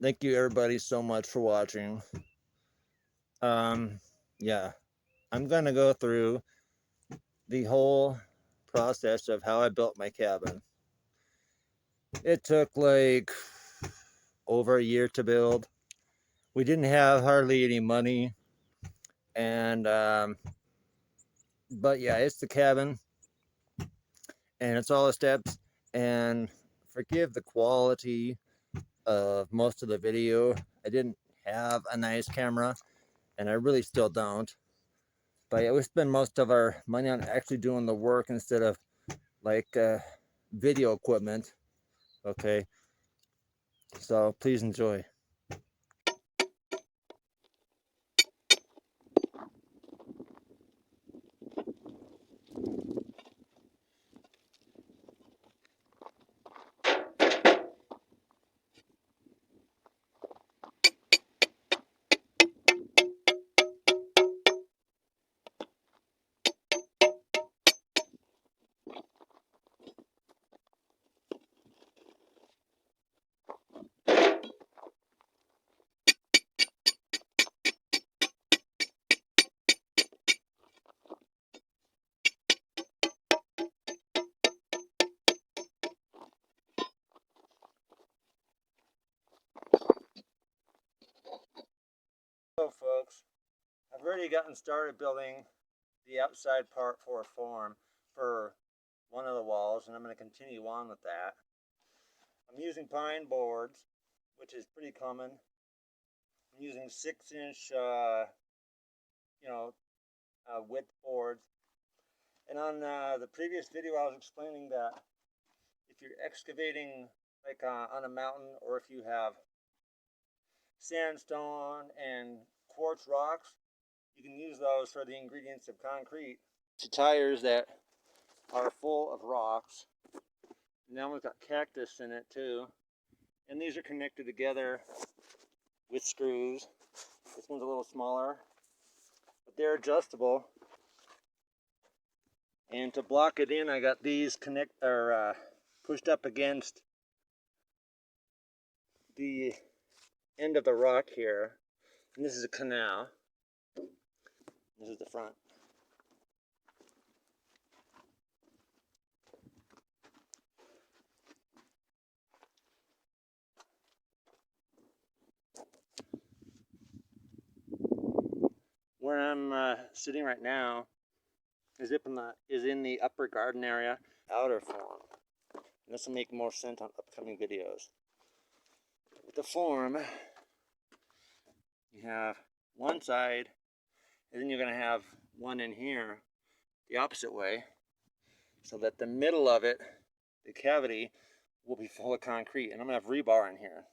Thank you everybody so much for watching. Yeah, I'm gonna go through the whole process of how I built my cabin. It took like over a year to build. We didn't have hardly any money, and but yeah, it's the cabin, and it's all the steps. And forgive the quality of most of the video. I didn't have a nice camera, and I really still don't. But yeah, we spend most of our money on actually doing the work instead of like video equipment. Okay, so please enjoy. So folks, I've already gotten started building the outside part for a form for one of the walls, and I'm going to continue on with that. I'm using pine boards, which is pretty common. I'm using 6-inch, width boards. And on the previous video, I was explaining that if you're excavating like on a mountain, or if you have sandstone and quartz rocks, you can use those for the ingredients of concrete. Tires that are full of rocks. Now we've got cactus in it too. And these are connected together with screws. This one's a little smaller, but they're adjustable. And to block it in, I got these pushed up against the end of the rock here. And this is a canal. This is the front. Where I'm sitting right now is in the upper garden area, outer form. And this will make more sense on upcoming videos. With the form, you have one side, and then you're going to have one in here the opposite way, so that the middle of it, the cavity, will be full of concrete. And I'm going to have rebar in here.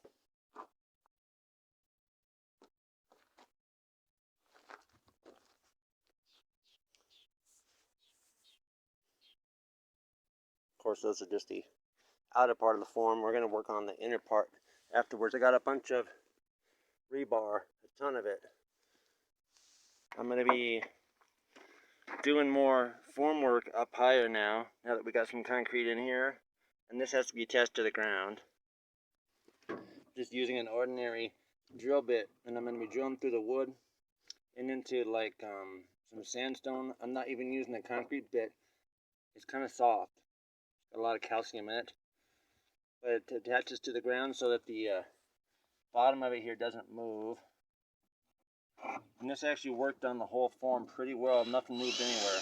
Of course, those are just the outer part of the form. We're going to work on the inner part afterwards. I got a bunch of rebar, a ton of it. I'm going to be doing more form work up higher now that we got some concrete in here. And this has to be attached to the ground. Just using an ordinary drill bit, and I'm going to be drilling through the wood and into like some sandstone. I'm not even using a concrete bit. It's kind of soft. Got a lot of calcium in it. But it attaches to the ground so that the bottom of it here doesn't move. And this actually worked on the whole form pretty well. Nothing moved anywhere.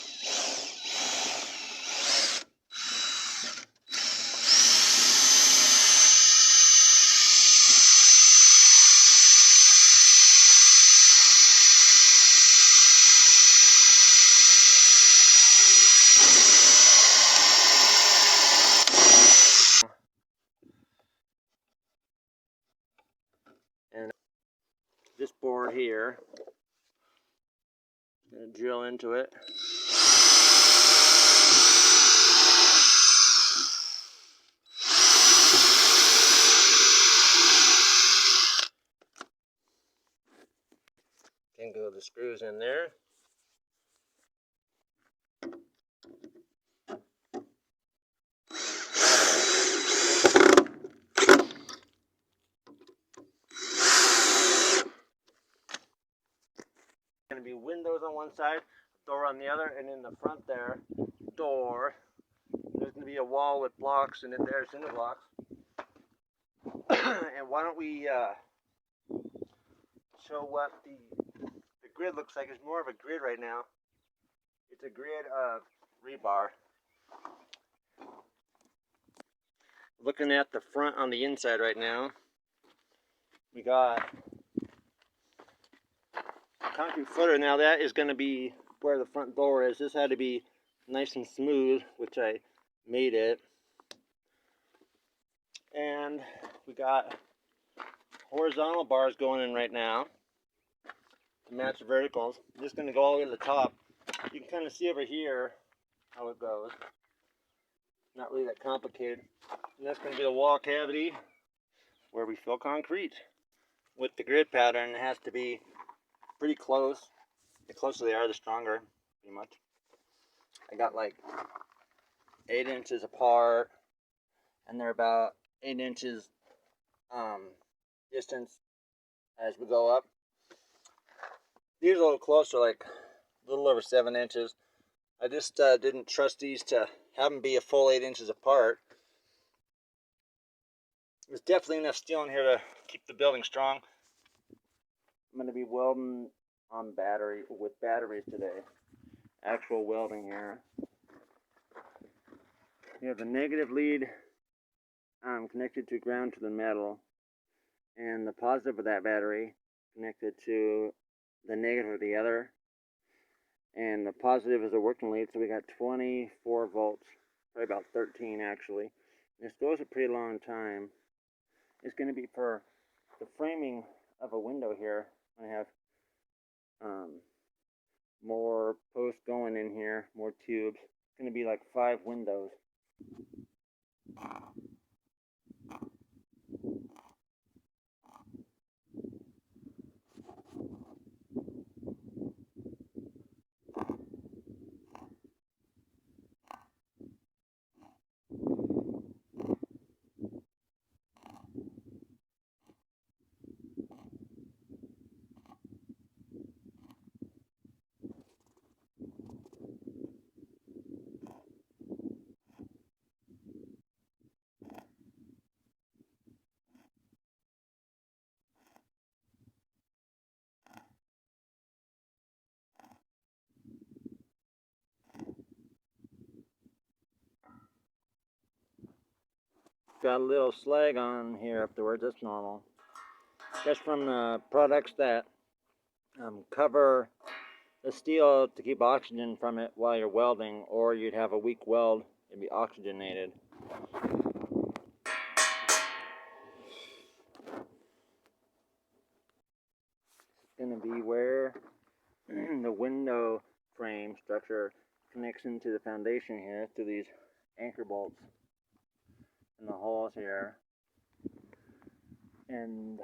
And this board here, I'm going to drill into it. Can go the screws in there. to be windows on one side, door on the other, and in the front there, door. There's going to be a wall with blocks, and in there, cinder blocks. And why don't we show what the grid looks like? It's more of a grid right now. It's a grid of rebar. Looking at the front on the inside right now, we got concrete footer. Now that is going to be where the front door is. This had to be nice and smooth, which I made it. And we got horizontal bars going in right now to match the verticals. I'm just going to go all the way to the top. You can kind of see over here how it goes. Not really that complicated. And that's going to be the wall cavity where we fill concrete. With the grid pattern, it has to be pretty close. The closer they are, the stronger, pretty much. I got like 8 inches apart, and they're about 8 inches distance as we go up. These are a little closer, like a little over 7 inches. I just didn't trust these to have them be a full 8 inches apart. There's definitely enough steel in here to keep the building strong. I'm going to be welding on with batteries today. Actual welding here. You have the negative lead connected to ground to the metal, and the positive of that battery connected to the negative of the other. And the positive is a working lead, so we got 24 volts, probably about 13 actually. This goes a pretty long time. It's going to be for the framing of a window here. I have more posts going in here, more tubes. It's going to be like 5 windows. Got a little slag on here afterwards. That's normal. That's from the products that cover the steel to keep oxygen from it while you're welding, or you'd have a weak weld and be oxygenated. It's going to be where the window frame structure connects into the foundation here through these anchor bolts in the holes here. And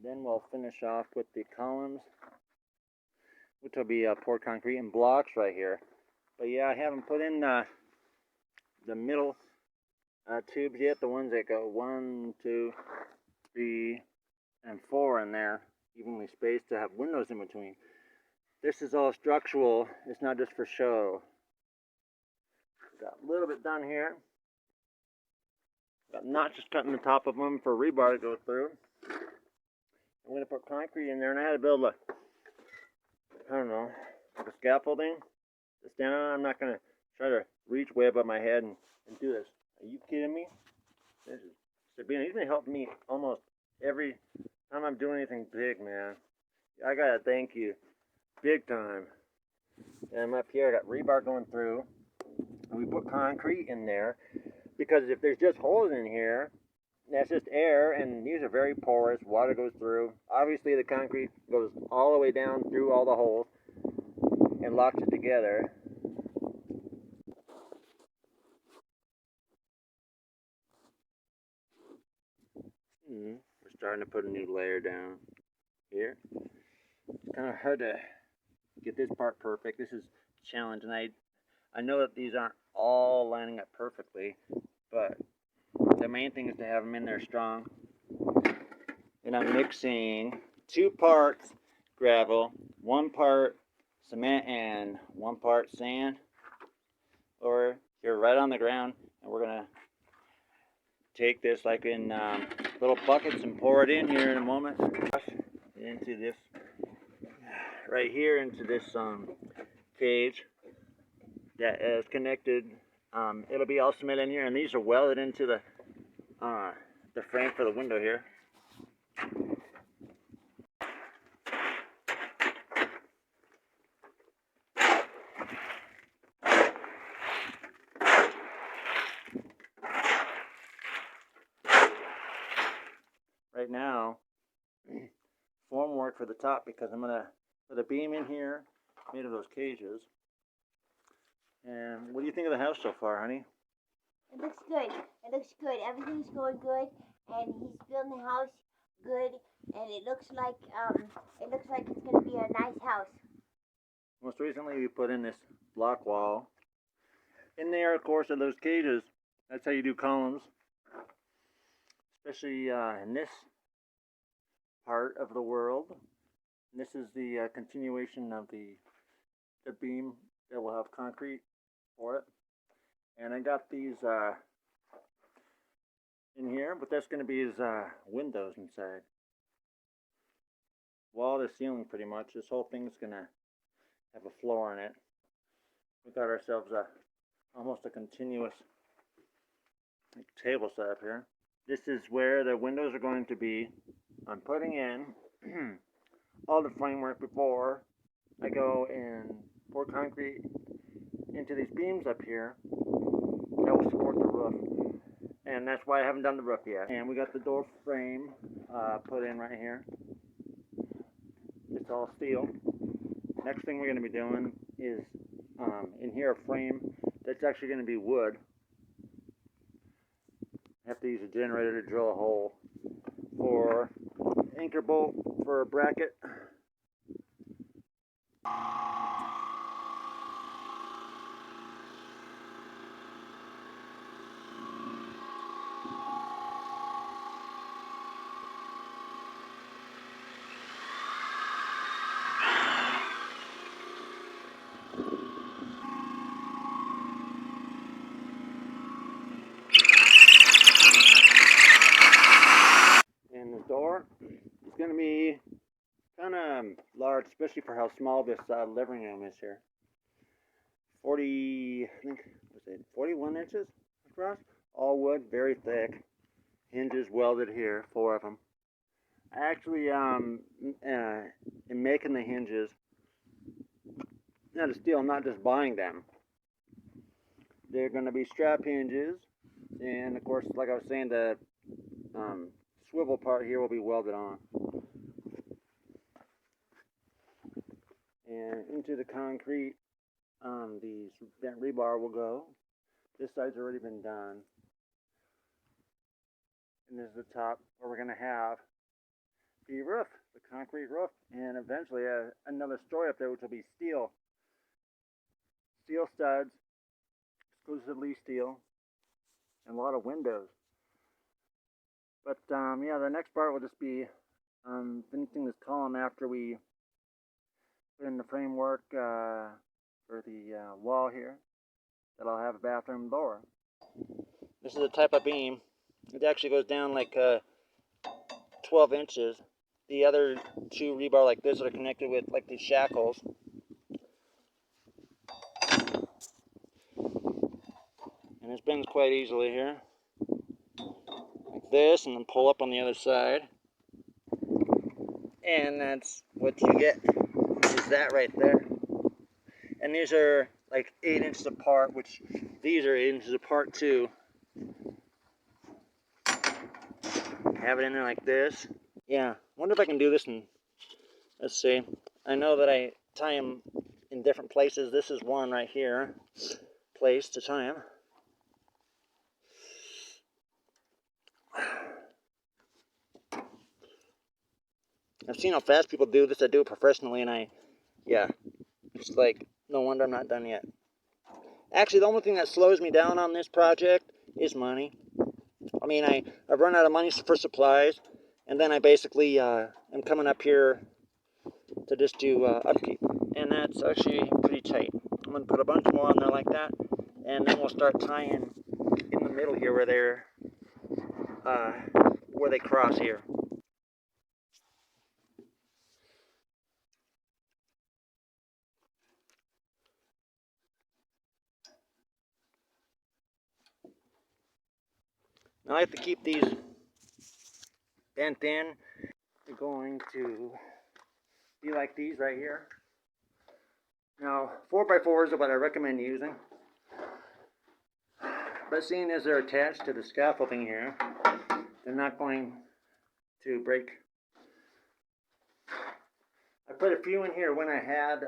then we'll finish off with the columns, which will be poured concrete and blocks right here. But yeah, I haven't put in the middle tubes yet, the ones that go 1, 2, 3, and 4 in there, evenly spaced to have windows in between. This is all structural, it's not just for show. Got a little bit done here. Got notches cut in the top of them for rebar to go through. I'm going to put concrete in there, and I had to build a, I don't know, like a scaffolding to stand on. I'm not going to try to reach way above my head and do this. Are you kidding me? This is Sabina. He's been helping me almost every time I'm doing anything big, man. I got to thank you big time. And I'm up here, I got rebar going through, and we put concrete in there because if there's just holes in here, that's just air, and these are very porous. Water goes through. Obviously, the concrete goes all the way down through all the holes and locks it together. We're starting to put a new layer down here. It's kind of hard to get this part perfect. This is a challenge, and I know that these aren't all lining up perfectly, but the main thing is to have them in there strong. And I'm mixing 2 parts gravel, 1 part cement and 1 part sand over here right on the ground, and we're gonna take this like in little buckets and pour it in here in a moment into this right here, into this cage that is connected. It'll be all cement in here, and these are welded into the frame for the window here. Right now, form work for the top, because I'm gonna put a beam in here made of those cages. And what do you think of the house so far, honey? It looks good. It looks good. Everything's going good, and he's building the house good, and it looks like it's gonna be a nice house. Most recently, we put in this block wall. In there, of course, are those cages. That's how you do columns, especially in this part of the world. And this is the continuation of the beam that will have concrete for it. And I got these in here, but that's going to be his windows inside. Wall to ceiling, pretty much. This whole thing's going to have a floor in it. We got ourselves almost a continuous table set up here. This is where the windows are going to be. I'm putting in all the framework before I go and pour concrete into these beams up here that will support the roof. And that's why I haven't done the roof yet. And we got the door frame put in right here. It's all steel. Next thing we're going to be doing is in here a frame that's actually going to be wood. I have to use a generator to drill a hole for anchor bolt for a bracket. And the door is going to be kind of large, especially for how small this living room is here. 41 inches across, all wood, very thick. Hinges welded here, 4 of them. I actually am making the hinges out of steel. I'm not just buying them. They're going to be strap hinges, and of course, like I was saying, the swivel part here will be welded on. And into the concrete, the bent rebar will go. This side's already been done. And this is the top where we're going to have the roof, the concrete roof, and eventually another story up there, which will be steel. Steel studs, exclusively steel, and a lot of windows. But yeah, the next part will just be finishing this column after we put in the framework for the wall here. That'll have a bathroom door. This is a type of beam. It actually goes down like 12 inches. The other 2 rebar like this are connected with like these shackles. And it bends quite easily here. Like this, and then pull up on the other side. And that's what you get, is that right there. And these are like 8 inches apart, which these are 8 inches apart too. Have it in there like this. Yeah, wonder if I can do this and let's see. I know that I tie them in different places. This is one right here, place to tie them. I've seen how fast people do this. I do it professionally, and yeah, it's like, no wonder I'm not done yet. Actually, the only thing that slows me down on this project is money. I mean, I've run out of money for supplies, and then I basically am coming up here to just do upkeep, and that's actually pretty tight. I'm going to put a bunch more on there like that, and then we'll start tying in the middle here where they cross here. I like to keep these bent in. They're going to be like these right here. Now, 4x4s are what I recommend using. But seeing as they're attached to the scaffolding here, they're not going to break. I put a few in here when I had,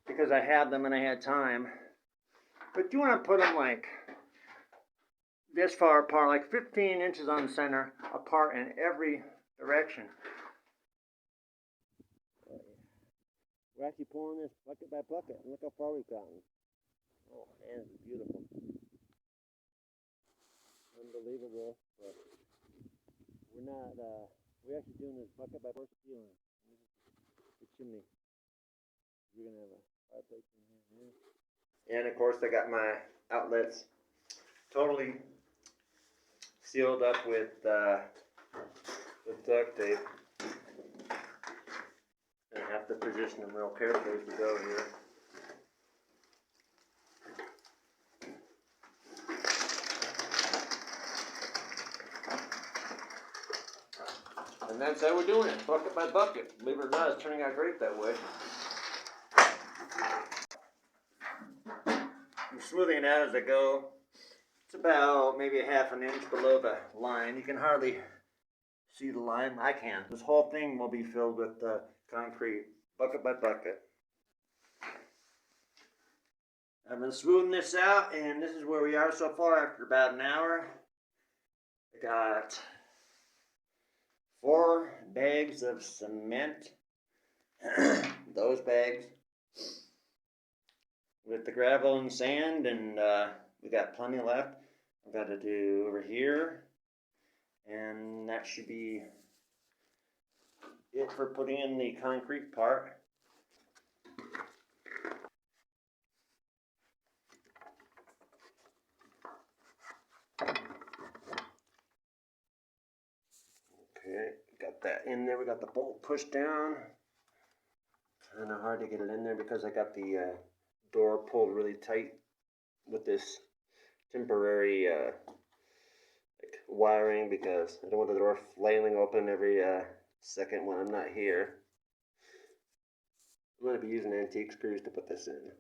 because I had them and I had time. But you want to put them like this far apart, like 15 inches on the center, apart in every direction. We're actually pulling this bucket by bucket. Look how far we've gotten. Oh man, it's beautiful. Unbelievable. But we're not, we're actually doing this bucket by bucket ceiling. This is the chimney. We're going to have a fireplace in here. And of course I got my outlets totally sealed up with duct tape. And I have to position them real carefully as we go here. And that's how we're doing it, bucket by bucket. Believe it or not, it's turning out great that way. I'm smoothing it out as I go. It's about maybe a half an inch below the line. You can hardly see the line. I can. This whole thing will be filled with concrete, bucket by bucket. I've been smoothing this out, and this is where we are so far after about an hour. I got 4 bags of cement. Those bags with the gravel and sand, and we got plenty left. I've got to do over here, and that should be it for putting in the concrete part. Okay, got that in there. We got the bolt pushed down. Kind of hard to get it in there because I got the door pulled really tight with this temporary like wiring, because I don't want the door flailing open every second when I'm not here. I'm going to be using antique screws to put this in.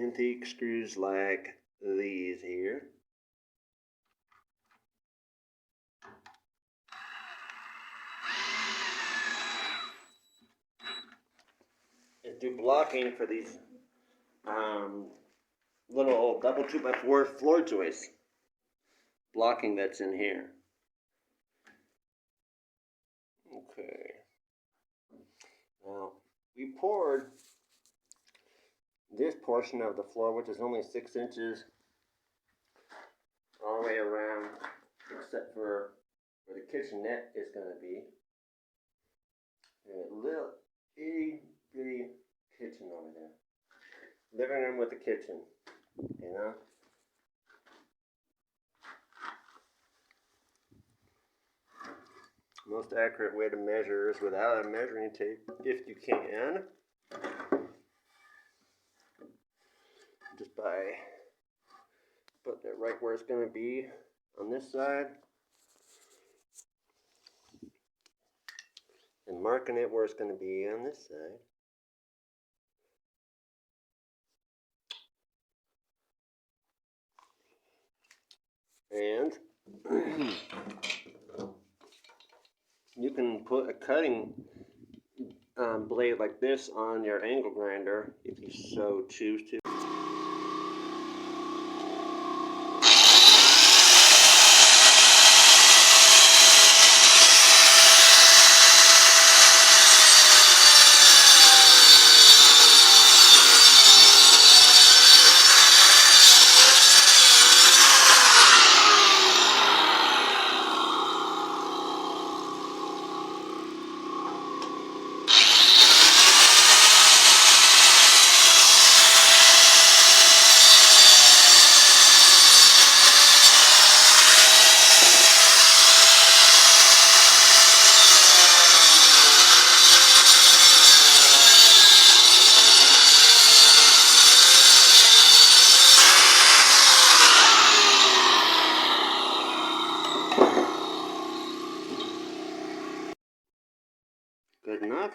Antique screws like these here. And do blocking for these little double 2x4 floor joists. Blocking that's in here. Okay. Now, we poured this portion of the floor, which is only 6 inches all the way around, except for where the kitchenette is going to be. And a little itty bitty kitchen over there. Living room with a kitchen, you know? Most accurate way to measure is without a measuring tape, if you can. Just by putting it right where it's going to be on this side. And marking it where it's going to be on this side. And you can put a cutting blade like this on your angle grinder if you so choose to. that enough?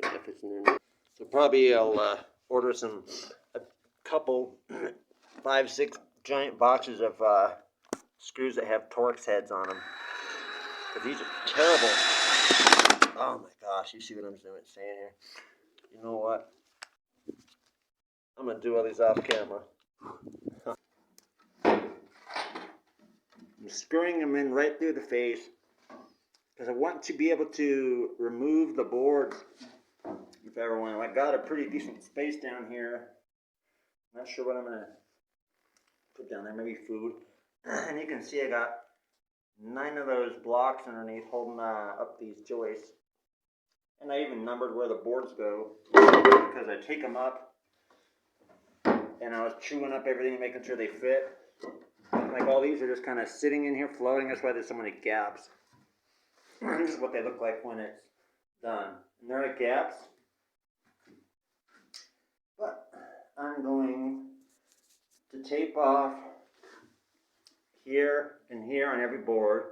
If it's in there. So probably I'll order a couple, 5, 6 giant boxes of screws that have Torx heads on them. Because these are terrible. Oh my gosh, you see what I'm saying here? You know what? I'm going to do all these off camera. I'm screwing them in right through the face because I want to be able to remove the boards if I ever want to. I got a pretty decent space down here. Not sure what I'm going to put down there, maybe food. And you can see I got 9 of those blocks underneath holding up these joists. And I even numbered where the boards go because I take them up and I was chewing up everything, making sure they fit. Like all these are just kind of sitting in here floating. That's why there's so many gaps. This is what they look like when it's done. And there are gaps. But I'm going to tape off here and here on every board.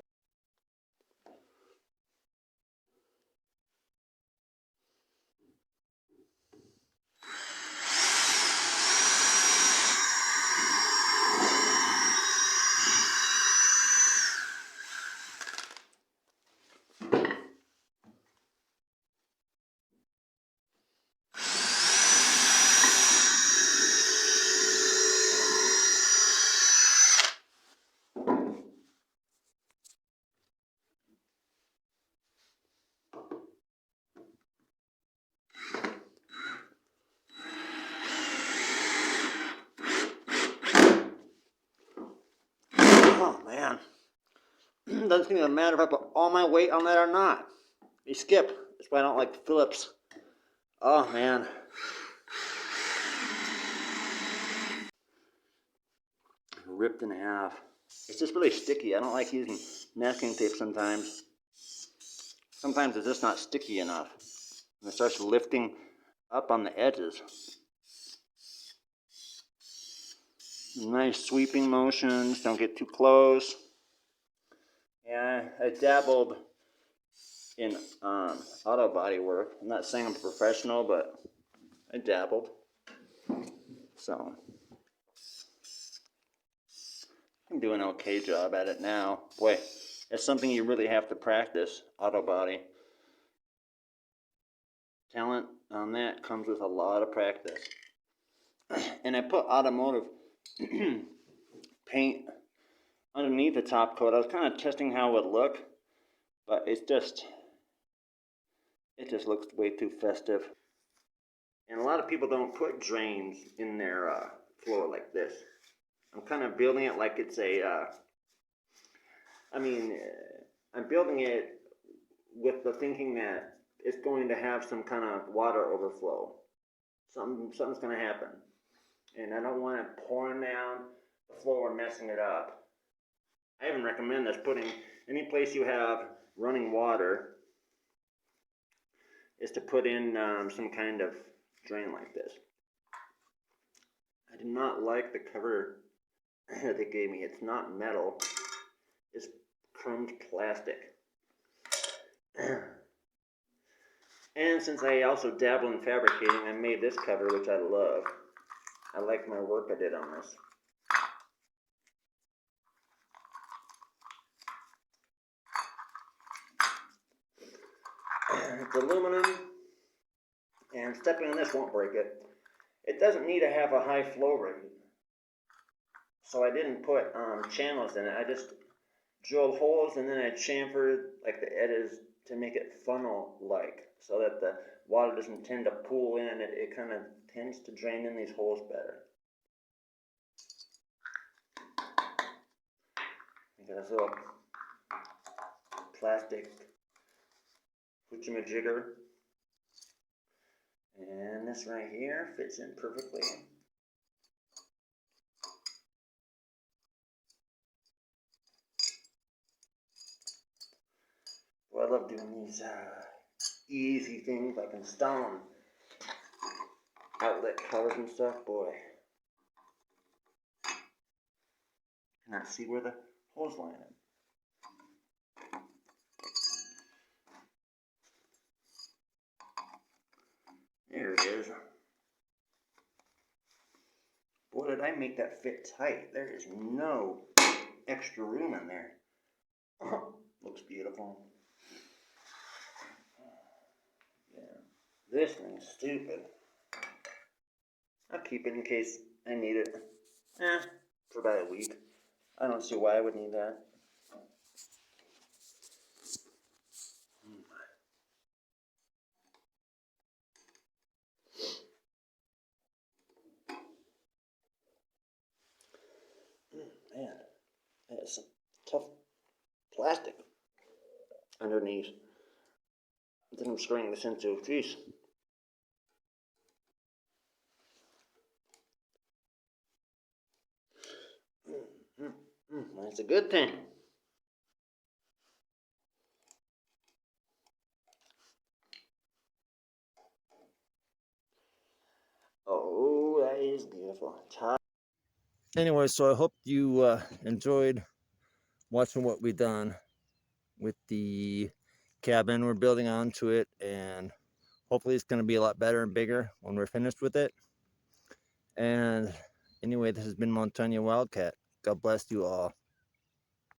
Oh man, doesn't seem to matter if I put all my weight on that or not. They skip. That's why I don't like Phillips. Oh man. Ripped in half. It's just really sticky. I don't like using masking tape sometimes. Sometimes it's just not sticky enough. And it starts lifting up on the edges. Nice sweeping motions. Don't get too close. Yeah, I dabbled in auto body work. I'm not saying I'm a professional, but I dabbled. So I'm doing an okay job at it now. Boy, it's something you really have to practice, auto body. Talent on that comes with a lot of practice. And I put automotive paint underneath the top coat. I was kind of testing how it would look, but it just looks way too festive. And a lot of people don't put drains in their floor like this. I'm kind of building it like it's I'm building it with the thinking that it's going to have some kind of water overflow. Something's going to happen. And I don't want it pouring down the floor and messing it up. I even recommend this, putting any place you have running water is to put in some kind of drain like this. I do not like the cover that they gave me. It's not metal. It's chromed plastic. And since I also dabble in fabricating, I made this cover, which I love. I like my work I did on this. It's aluminum, and stepping on this won't break it. It doesn't need to have a high flow rate, so I didn't put channels in it. I just drilled holes and then I chamfered like the edges to make it funnel-like, so that the water doesn't tend to pool in. It kind of tends to drain in these holes better. I got this little plastic whoochamajigger. And this right here fits in perfectly. Well, I love doing these easy things like installing outlet covers and stuff. Boy, can I see where the holes line in? There it is. Boy, did I make that fit tight. There is no extra room in there. Looks beautiful. Yeah, this thing's stupid. I'll keep it in case I need it. For about a week. I don't see why I would need that. Man, that is some tough plastic underneath. That I'm screwing this into. Jeez. That's a good thing. Oh, that is beautiful. Anyway, so I hope you enjoyed watching what we've done with the cabin. We're building onto it, and hopefully it's going to be a lot better and bigger when we're finished with it. And anyway, this has been Montana Wildcat. God bless you all.